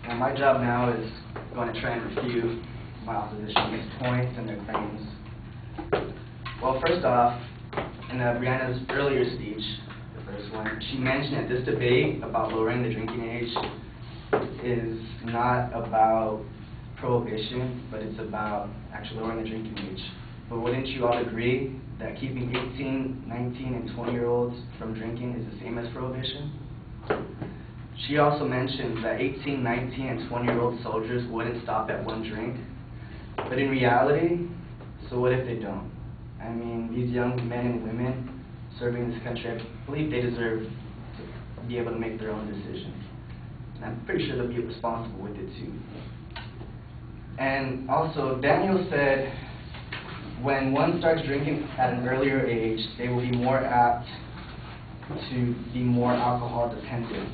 And my job now is going to try and refute my opposition's points and their claims. Well, first off, in Brianna's earlier speech, the first one, she mentioned that this debate about lowering the drinking age is not about prohibition, but it's about actually lowering the drinking age. But wouldn't you all agree that keeping 18, 19, and 20-year-olds from drinking is the same as prohibition? She also mentioned that 18, 19, and 20-year-old soldiers wouldn't stop at one drink. But in reality, so what if they don't? I mean, these young men and women serving this country, I believe they deserve to be able to make their own decisions. And I'm pretty sure they'll be responsible with it too. And also, Daniel said when one starts drinking at an earlier age, they will be more apt to be more alcohol dependent.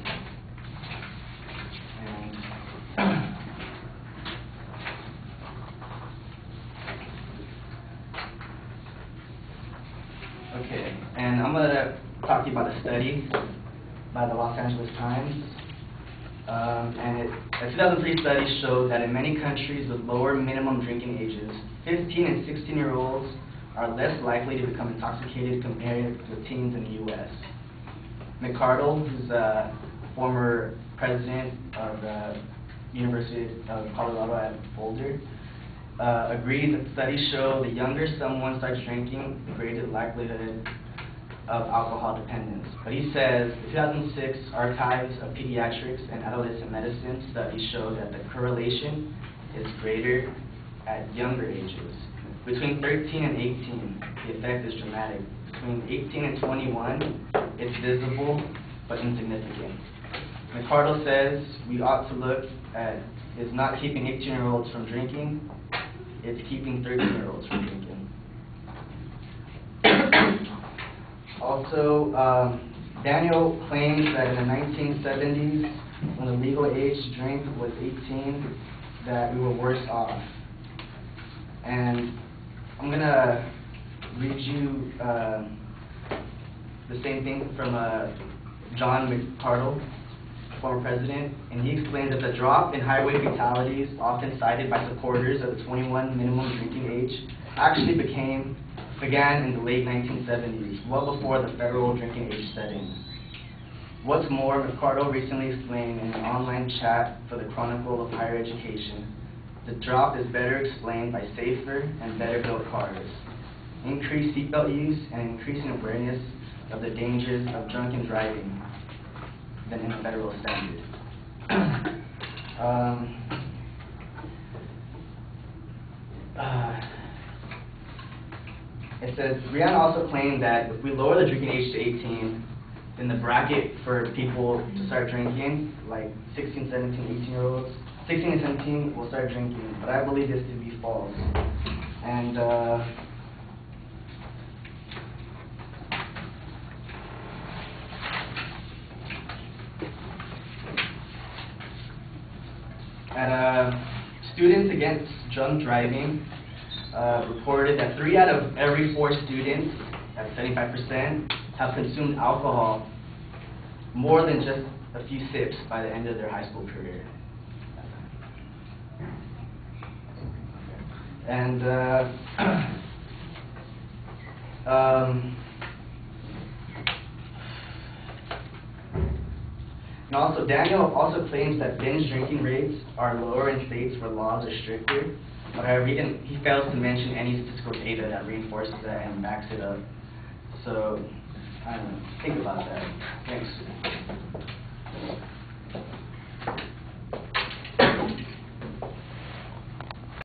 Okay, and I'm going to talk to you about a study by the Los Angeles Times. A 2003 study showed that in many countries with lower minimum drinking ages, 15 and 16-year-olds are less likely to become intoxicated compared with teens in the U.S. McCardle, who's a former president of the University of Colorado at Boulder, agrees that studies show the younger someone starts drinking, the greater likelihood of alcohol dependence. But he says the 2006 Archives of Pediatrics and Adolescent Medicine studies show that the correlation is greater at younger ages. Between 13 and 18, the effect is dramatic. Between 18 and 21, it's visible but insignificant. McCardle says we ought to look at is not keeping 18-year-olds from drinking, it's keeping 13-year-olds from drinking. Also, Daniel claims that in the 1970s, when the legal age to drink was 18, that we were worse off. And I'm going to read you the same thing from John McCardle, former president, and he explained that the drop in highway fatalities, often cited by supporters of the 21 minimum drinking age, actually began in the late 1970s, well before the federal drinking age setting. What's more, McCardle recently explained in an online chat for the Chronicle of Higher Education, the drop is better explained by safer and better built cars, increased seatbelt use, and increasing awareness of the dangers of drunken driving than in a federal standard. It says, Brianna also claimed that if we lower the drinking age to 18, then the bracket for people to start drinking, like 16, 17, 18-year-olds, 16 and 17 will start drinking, but I believe this to be false. And Students Against Drunk Driving reported that 3 out of every 4 students, that's 75%, have consumed alcohol more than just a few sips by the end of their high school career. And and also, Daniel also claims that binge drinking rates are lower in states where laws are stricter. However, he fails to mention any statistical data that reinforces that and backs it up. So, I don't know, think about that. Thanks.